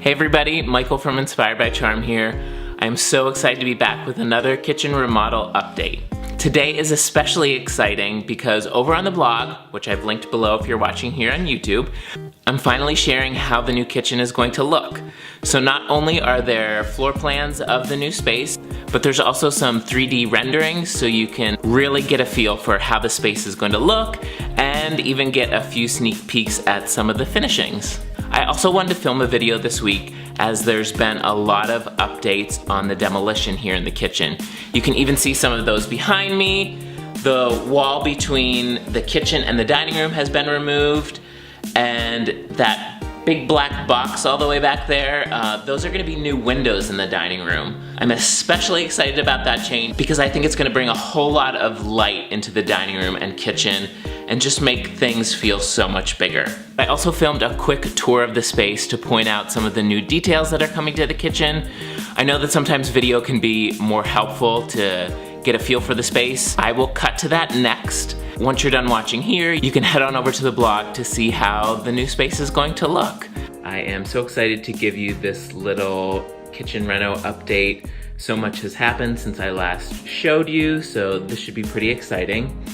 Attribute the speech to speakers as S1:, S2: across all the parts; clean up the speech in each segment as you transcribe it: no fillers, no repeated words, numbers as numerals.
S1: Hey everybody, Michael from Inspired by Charm here. I'm so excited to be back with another kitchen remodel update. Today is especially exciting because over on the blog, which I've linked below if you're watching here on YouTube, I'm finally sharing how the new kitchen is going to look. So not only are there floor plans of the new space, but there's also some 3D renderings so you can really get a feel for how the space is going to look and even get a few sneak peeks at some of the finishings. I also wanted to film a video this week as there's been a lot of updates on the demolition here in the kitchen. You can even see some of those behind me. The wall between the kitchen and the dining room has been removed, and that big black box all the way back there, those are gonna be new windows in the dining room. I'm especially excited about that change because I think it's gonna bring a whole lot of light into the dining room and kitchen and just make things feel so much bigger. I also filmed a quick tour of the space to point out some of the new details that are coming to the kitchen. I know that sometimes video can be more helpful to get a feel for the space. I will cut to that next. Once you're done watching here, you can head on over to the blog to see how the new space is going to look. I am so excited to give you this little kitchen reno update. So much has happened since I last showed you, so this should be pretty exciting.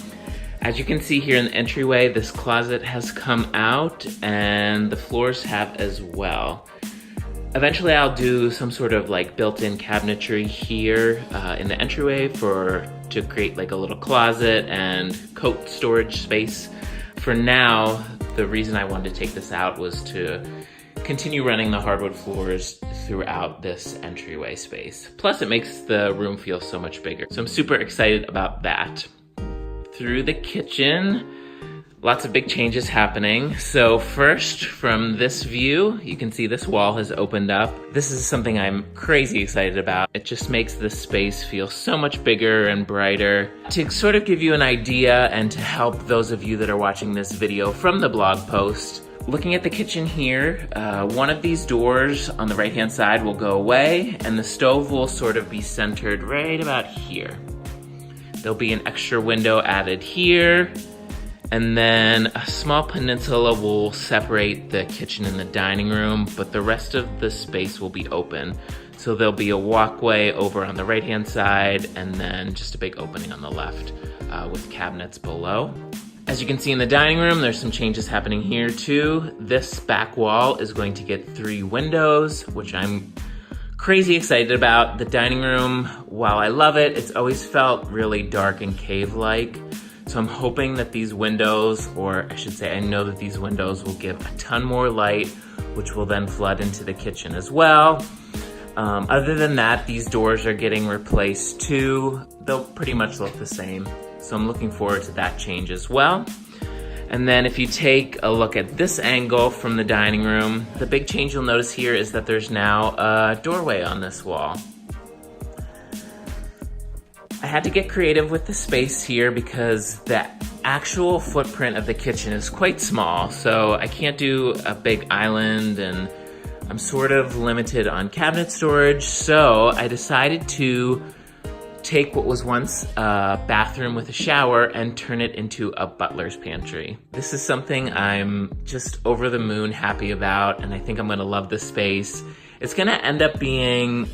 S1: As you can see here in the entryway, this closet has come out and the floors have as well. Eventually I'll do some sort of like built-in cabinetry here in the entryway to create like a little closet and coat storage space. For now, the reason I wanted to take this out was to continue running the hardwood floors throughout this entryway space. Plus it makes the room feel so much bigger. So I'm super excited about that. Through the kitchen, lots of big changes happening. So first, from this view, you can see this wall has opened up. This is something I'm crazy excited about. It just makes this space feel so much bigger and brighter. To sort of give you an idea and to help those of you that are watching this video from the blog post, looking at the kitchen here, one of these doors on the right-hand side will go away and the stove will sort of be centered right about here. There'll be an extra window added here, and then a small peninsula will separate the kitchen and the dining room, but the rest of the space will be open. So there'll be a walkway over on the right-hand side, and then just a big opening on the left with cabinets below. As you can see in the dining room, there's some changes happening here too. This back wall is going to get 3 windows, which I'm crazy excited about. The dining room, while I love it, it's always felt really dark and cave-like. So I'm hoping that these windows, or I should say I know that these windows will give a ton more light, which will then flood into the kitchen as well. Other than that, these doors are getting replaced too. They'll pretty much look the same. So I'm looking forward to that change as well. And then if you take a look at this angle from the dining room, the big change you'll notice here is that there's now a doorway on this wall. I had to get creative with the space here because the actual footprint of the kitchen is quite small, so I can't do a big island and I'm sort of limited on cabinet storage, so I decided to take what was once a bathroom with a shower and turn it into a butler's pantry. This is something I'm just over the moon happy about, and I think I'm gonna love this space. It's gonna end up being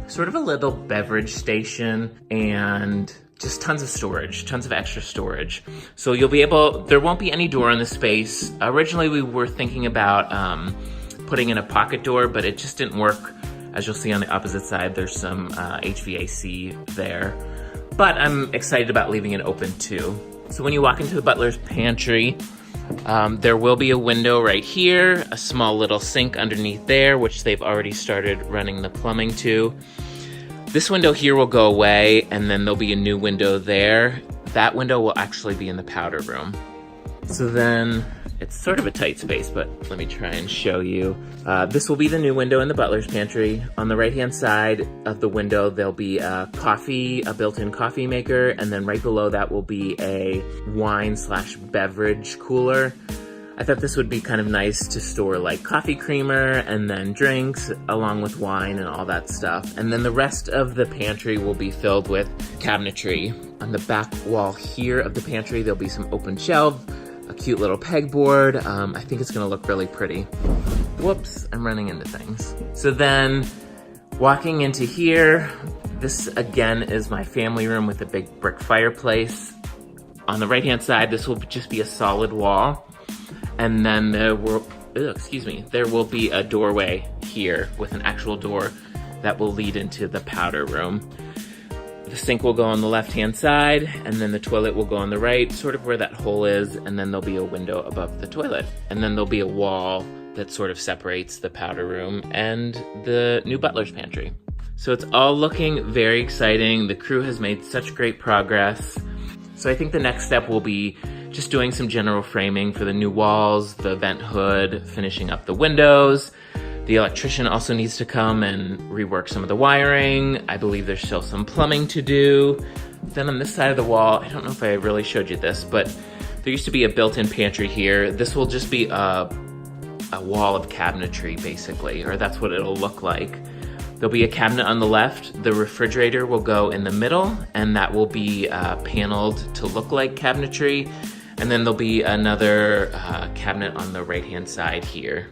S1: sort of a little beverage station and just tons of storage, tons of extra storage. So you'll be able, there won't be any door in the space. Originally we were thinking about putting in a pocket door, but it just didn't work. As you'll see on the opposite side, there's some HVAC there. But I'm excited about leaving it open too. So when you walk into the butler's pantry, there will be a window right here, a small little sink underneath there, which they've already started running the plumbing to. This window here will go away, and then there'll be a new window there. That window will actually be in the powder room. So then, it's sort of a tight space, but let me try and show you. This will be the new window in the butler's pantry. On the right-hand side of the window, there'll be a built-in coffee maker, and then right below that will be a wine/beverage cooler. I thought this would be kind of nice to store like coffee creamer and then drinks along with wine and all that stuff. And then the rest of the pantry will be filled with cabinetry. On the back wall here of the pantry, there'll be some open shelves, a cute little pegboard. I think it's gonna look really pretty. whoops, I'm running into things. So then, walking into here, this again is my family room with a big brick fireplace. On the right-hand side, this will just be a solid wall. And then there will be a doorway here with an actual door that will lead into the powder room. The sink will go on the left-hand side, and then the toilet will go on the right, sort of where that hole is, and then there'll be a window above the toilet. And then there'll be a wall that sort of separates the powder room and the new butler's pantry. So it's all looking very exciting. The crew has made such great progress. So I think the next step will be just doing some general framing for the new walls, the vent hood, finishing up the windows. The electrician also needs to come and rework some of the wiring. I believe there's still some plumbing to do. Then on this side of the wall, I don't know if I really showed you this, but there used to be a built-in pantry here. This will just be a wall of cabinetry, basically, or that's what it'll look like. There'll be a cabinet on the left. The refrigerator will go in the middle, and that will be paneled to look like cabinetry. And then there'll be another cabinet on the right-hand side here.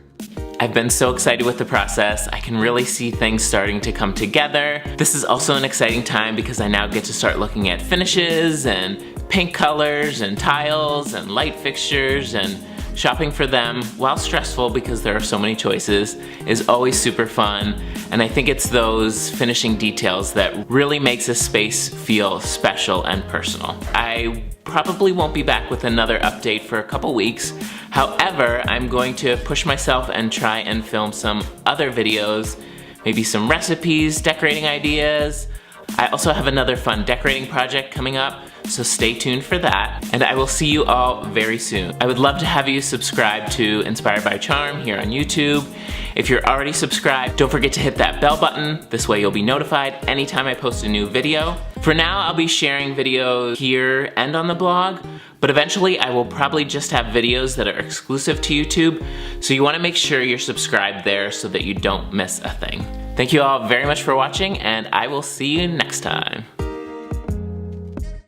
S1: I've been so excited with the process. I can really see things starting to come together. This is also an exciting time because I now get to start looking at finishes and paint colors and tiles and light fixtures, and shopping for them, while stressful because there are so many choices, is always super fun. And I think it's those finishing details that really makes a space feel special and personal. I probably won't be back with another update for a couple weeks. However, I'm going to push myself and try and film some other videos, maybe some recipes, decorating ideas. I also have another fun decorating project coming up, so stay tuned for that, and I will see you all very soon. I would love to have you subscribe to Inspired by Charm here on YouTube. If you're already subscribed, don't forget to hit that bell button. This way you'll be notified anytime I post a new video. For now, I'll be sharing videos here and on the blog, but eventually I will probably just have videos that are exclusive to YouTube, so you want to make sure you're subscribed there so that you don't miss a thing. Thank you all very much for watching, and I will see you next time.